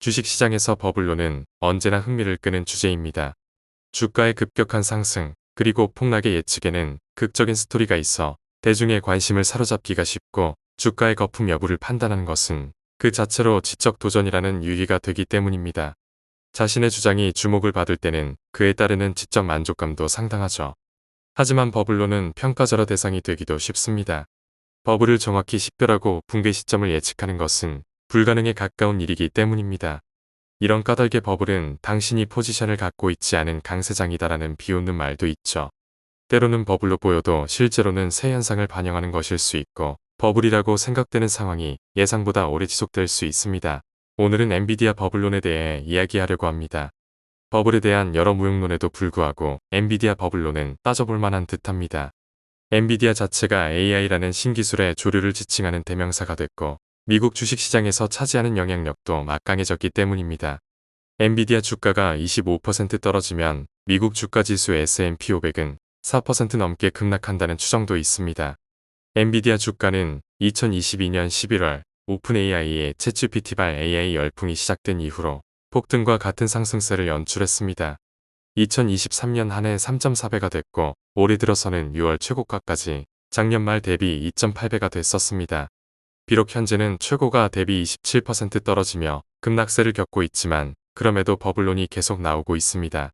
주식시장에서 버블론은 언제나 흥미를 끄는 주제입니다. 주가의 급격한 상승, 그리고 폭락의 예측에는 극적인 스토리가 있어 대중의 관심을 사로잡기가 쉽고, 주가의 거품 여부를 판단하는 것은 그 자체로 지적 도전이라는 유의가 되기 때문입니다. 자신의 주장이 주목을 받을 때는 그에 따르는 지적 만족감도 상당하죠. 하지만 버블론은 평가절하 대상이 되기도 쉽습니다. 버블을 정확히 식별하고 붕괴 시점을 예측하는 것은 불가능에 가까운 일이기 때문입니다. 이런 까닭의 버블은 당신이 포지션을 갖고 있지 않은 강세장이다라는 비웃는 말도 있죠. 때로는 버블로 보여도 실제로는 새 현상을 반영하는 것일 수 있고, 버블이라고 생각되는 상황이 예상보다 오래 지속될 수 있습니다. 오늘은 엔비디아 버블론에 대해 이야기하려고 합니다. 버블에 대한 여러 무용론에도 불구하고 엔비디아 버블론은 따져볼 만한 듯합니다. 엔비디아 자체가 AI라는 신기술의 조류를 지칭하는 대명사가 됐고, 미국 주식시장에서 차지하는 영향력도 막강해졌기 때문입니다. 엔비디아 주가가 25% 떨어지면 미국 주가지수 S&P 500은 4% 넘게 급락한다는 추정도 있습니다. 엔비디아 주가는 2022년 11월 오픈AI의 챗GPT발 AI 열풍이 시작된 이후로 폭등과 같은 상승세를 연출했습니다. 2023년 한 해 3.4배가 됐고, 올해 들어서는 6월 최고가까지 작년 말 대비 2.8배가 됐었습니다. 비록 현재는 최고가 대비 27% 떨어지며 급락세를 겪고 있지만, 그럼에도 버블론이 계속 나오고 있습니다.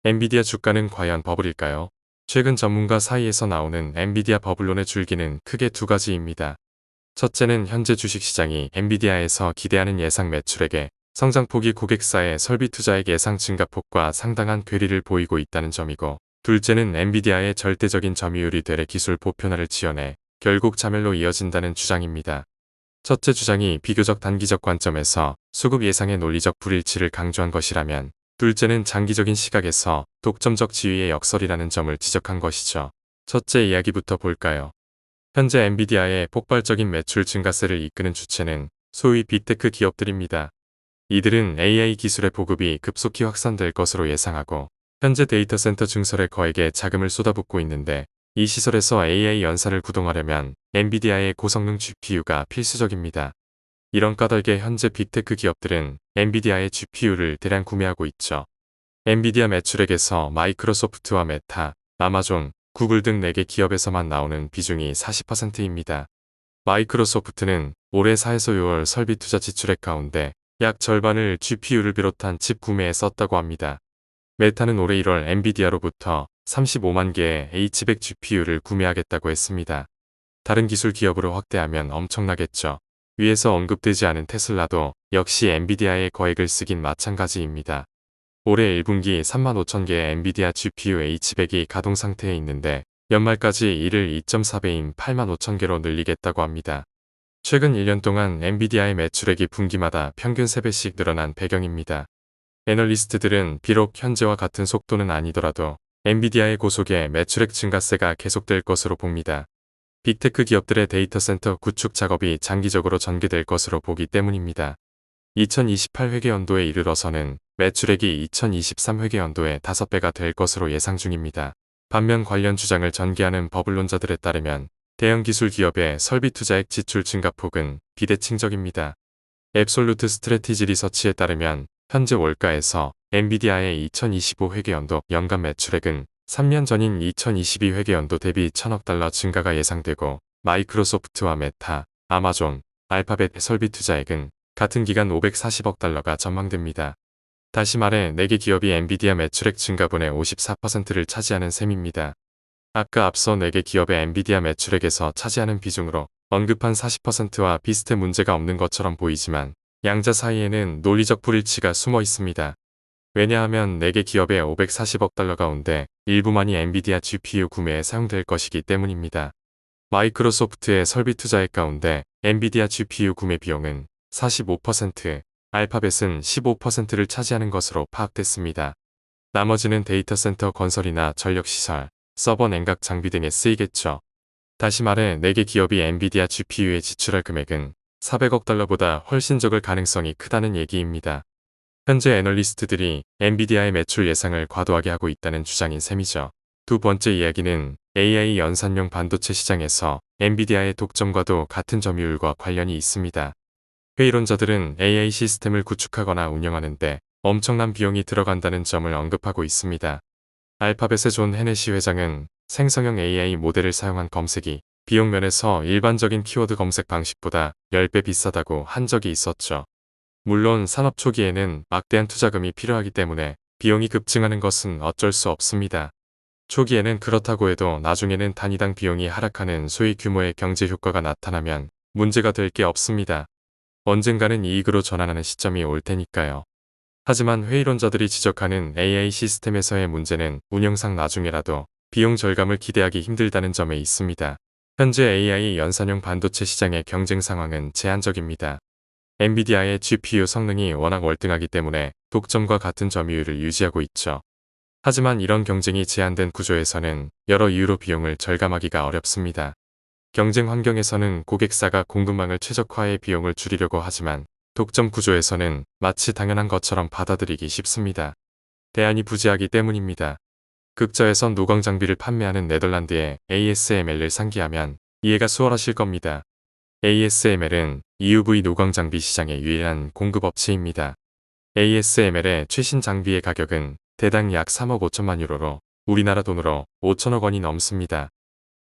엔비디아 주가는 과연 버블일까요? 최근 전문가 사이에서 나오는 엔비디아 버블론의 줄기는 크게 두 가지입니다. 첫째는 현재 주식시장이 엔비디아에서 기대하는 예상 매출액에 성장폭이 고객사의 설비 투자액 예상 증가폭과 상당한 괴리를 보이고 있다는 점이고, 둘째는 엔비디아의 절대적인 점유율이 되레 기술 보편화를 지연해 결국 자멸로 이어진다는 주장입니다. 첫째 주장이 비교적 단기적 관점에서 수급 예상의 논리적 불일치를 강조한 것이라면, 둘째는 장기적인 시각에서 독점적 지위의 역설이라는 점을 지적한 것이죠. 첫째 이야기부터 볼까요? 현재 엔비디아의 폭발적인 매출 증가세를 이끄는 주체는 소위 빅테크 기업들입니다. 이들은 AI 기술의 보급이 급속히 확산될 것으로 예상하고, 현재 데이터 센터 증설에 거액의 자금을 쏟아붓고 있는데, 이 시설에서 AI 연산을 구동하려면 엔비디아의 고성능 GPU가 필수적입니다. 이런 까닭에 현재 빅테크 기업들은 엔비디아의 GPU를 대량 구매하고 있죠. 엔비디아 매출액에서 마이크로소프트와 메타, 아마존, 구글 등 4개 기업에서만 나오는 비중이 40%입니다. 마이크로소프트는 올해 4에서 6월 설비 투자 지출액 가운데 약 절반을 GPU를 비롯한 칩 구매에 썼다고 합니다. 메타는 올해 1월 엔비디아로부터 35만 개의 H100 GPU를 구매하겠다고 했습니다. 다른 기술 기업으로 확대하면 엄청나겠죠. 위에서 언급되지 않은 테슬라도 역시 엔비디아의 거액을 쓰긴 마찬가지입니다. 올해 1분기 35,000개의 엔비디아 GPU H100이 가동 상태에 있는데, 연말까지 이를 2.4배인 85,000개로 늘리겠다고 합니다. 최근 1년 동안 엔비디아의 매출액이 분기마다 평균 3배씩 늘어난 배경입니다. 애널리스트들은 비록 현재와 같은 속도는 아니더라도 엔비디아의 고속의 매출액 증가세가 계속될 것으로 봅니다. 빅테크 기업들의 데이터 센터 구축 작업이 장기적으로 전개될 것으로 보기 때문입니다. 2028 회계연도에 이르러서는 매출액이 2023 회계연도의 5배가 될 것으로 예상 중입니다. 반면 관련 주장을 전개하는 버블론자들에 따르면 대형 기술 기업의 설비 투자액 지출 증가폭은 비대칭적입니다. 앱솔루트 스트래티지 리서치에 따르면 현재 월가에서 엔비디아의 2025 회계연도 연간 매출액은 3년 전인 2022 회계연도 대비 1,000억 달러 증가가 예상되고, 마이크로소프트와 메타, 아마존, 알파벳 설비 투자액은 같은 기간 540억 달러가 전망됩니다. 다시 말해 4개 기업이 엔비디아 매출액 증가분의 54%를 차지하는 셈입니다. 아까 앞서 4개 기업의 엔비디아 매출액에서 차지하는 비중으로 언급한 40%와 비슷해 문제가 없는 것처럼 보이지만, 양자 사이에는 논리적 불일치가 숨어 있습니다. 왜냐하면 4개 기업의 540억 달러 가운데 일부만이 엔비디아 GPU 구매에 사용될 것이기 때문입니다. 마이크로소프트의 설비 투자액 가운데 엔비디아 GPU 구매 비용은 45%, 알파벳은 15%를 차지하는 것으로 파악됐습니다. 나머지는 데이터 센터 건설이나 전력시설, 서버 냉각 장비 등에 쓰이겠죠. 다시 말해 4개 기업이 엔비디아 GPU에 지출할 금액은 400억 달러보다 훨씬 적을 가능성이 크다는 얘기입니다. 현재 애널리스트들이 엔비디아의 매출 예상을 과도하게 하고 있다는 주장인 셈이죠. 두 번째 이야기는 AI 연산용 반도체 시장에서 엔비디아의 독점과도 같은 점유율과 관련이 있습니다. 회의론자들은 AI 시스템을 구축하거나 운영하는데 엄청난 비용이 들어간다는 점을 언급하고 있습니다. 알파벳의 존 헤네시 회장은 생성형 AI 모델을 사용한 검색이 비용 면에서 일반적인 키워드 검색 방식보다 10배 비싸다고 한 적이 있었죠. 물론 산업 초기에는 막대한 투자금이 필요하기 때문에 비용이 급증하는 것은 어쩔 수 없습니다. 초기에는 그렇다고 해도 나중에는 단위당 비용이 하락하는 소위 규모의 경제 효과가 나타나면 문제가 될 게 없습니다. 언젠가는 이익으로 전환하는 시점이 올 테니까요. 하지만 회의론자들이 지적하는 AI 시스템에서의 문제는 운영상 나중에라도 비용 절감을 기대하기 힘들다는 점에 있습니다. 현재 AI 연산형 반도체 시장의 경쟁 상황은 제한적입니다. 엔비디아의 GPU 성능이 워낙 월등하기 때문에 독점과 같은 점유율을 유지하고 있죠. 하지만 이런 경쟁이 제한된 구조에서는 여러 이유로 비용을 절감하기가 어렵습니다. 경쟁 환경에서는 고객사가 공급망을 최적화해 비용을 줄이려고 하지만 독점 구조에서는 마치 당연한 것처럼 받아들이기 쉽습니다. 대안이 부재하기 때문입니다. 극저에선 노광 장비를 판매하는 네덜란드의 ASML을 상기하면 이해가 수월하실 겁니다. ASML은 EUV 노광 장비 시장의 유일한 공급업체입니다. ASML의 최신 장비의 가격은 대당 약 3억 5천만 유로로 우리나라 돈으로 5천억 원이 넘습니다.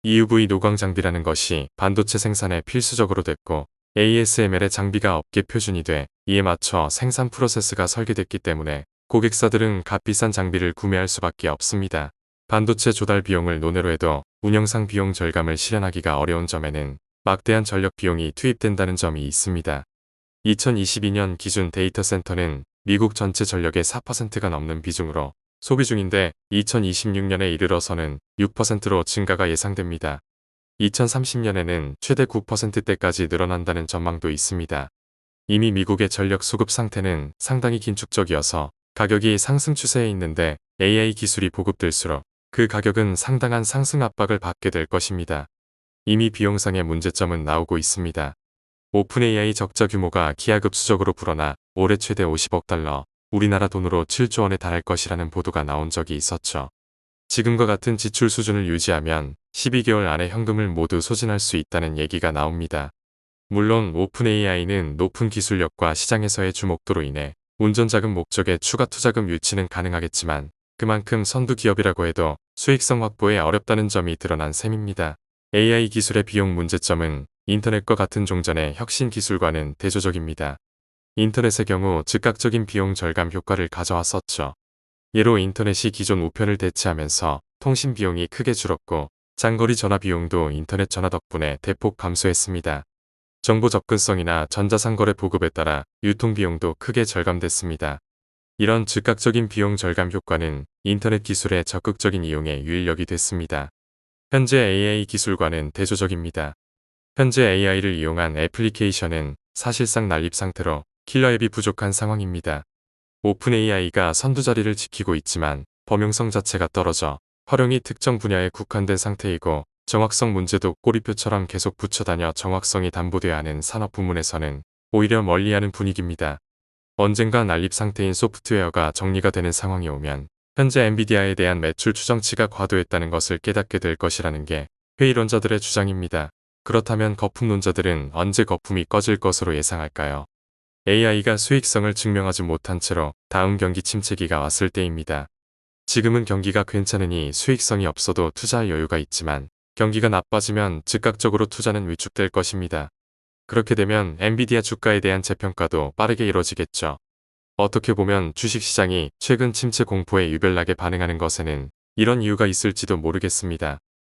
EUV 노광 장비라는 것이 반도체 생산에 필수적으로 됐고 ASML의 장비가 업계 표준이 돼 이에 맞춰 생산 프로세스가 설계됐기 때문에 고객사들은 값비싼 장비를 구매할 수밖에 없습니다. 반도체 조달 비용을 논외로 해도 운영상 비용 절감을 실현하기가 어려운 점에는 막대한 전력 비용이 투입된다는 점이 있습니다. 2022년 기준 데이터 센터는 미국 전체 전력의 4%가 넘는 비중으로 소비 중인데 2026년에 이르러서는 6%로 증가가 예상됩니다. 2030년에는 최대 9%대까지 늘어난다는 전망도 있습니다. 이미 미국의 전력 수급 상태는 상당히 긴축적이어서 가격이 상승 추세에 있는데 AI 기술이 보급될수록 그 가격은 상당한 상승 압박을 받게 될 것입니다. 이미 비용상의 문제점은 나오고 있습니다. 오픈AI 적자 규모가 기하급수적으로 불어나 올해 최대 50억 달러, 우리나라 돈으로 7조 원에 달할 것이라는 보도가 나온 적이 있었죠. 지금과 같은 지출 수준을 유지하면 12개월 안에 현금을 모두 소진할 수 있다는 얘기가 나옵니다. 물론 오픈AI는 높은 기술력과 시장에서의 주목도로 인해 운전자금 목적의 추가 투자금 유치는 가능하겠지만 그만큼 선두 기업이라고 해도 수익성 확보에 어렵다는 점이 드러난 셈입니다. AI 기술의 비용 문제점은 인터넷과 같은 종전의 혁신 기술과는 대조적입니다. 인터넷의 경우 즉각적인 비용 절감 효과를 가져왔었죠. 예로 인터넷이 기존 우편을 대체하면서 통신 비용이 크게 줄었고 장거리 전화 비용도 인터넷 전화 덕분에 대폭 감소했습니다. 정보 접근성이나 전자상거래 보급에 따라 유통 비용도 크게 절감됐습니다. 이런 즉각적인 비용 절감 효과는 인터넷 기술의 적극적인 이용에 유일력이 됐습니다. 현재 AI 기술과는 대조적입니다. 현재 AI를 이용한 애플리케이션은 사실상 난립 상태로 킬러 앱이 부족한 상황입니다. 오픈AI가 선두 자리를 지키고 있지만 범용성 자체가 떨어져 활용이 특정 분야에 국한된 상태이고 정확성 문제도 꼬리표처럼 계속 붙여다녀 정확성이 담보돼야 하는 산업 부문에서는 오히려 멀리하는 분위기입니다. 언젠가 난립 상태인 소프트웨어가 정리가 되는 상황이 오면 현재 엔비디아에 대한 매출 추정치가 과도했다는 것을 깨닫게 될 것이라는 게 회의론자들의 주장입니다. 그렇다면 거품론자들은 언제 거품이 꺼질 것으로 예상할까요? AI가 수익성을 증명하지 못한 채로 다음 경기 침체기가 왔을 때입니다. 지금은 경기가 괜찮으니 수익성이 없어도 투자할 여유가 있지만 경기가 나빠지면 즉각적으로 투자는 위축될 것입니다. 그렇게 되면 엔비디아 주가에 대한 재평가도 빠르게 이뤄지겠죠. 어떻게 보면 주식시장이 최근 침체 공포에 유별나게 반응하는 것에는 이런 이유가 있을지도 모르겠습니다.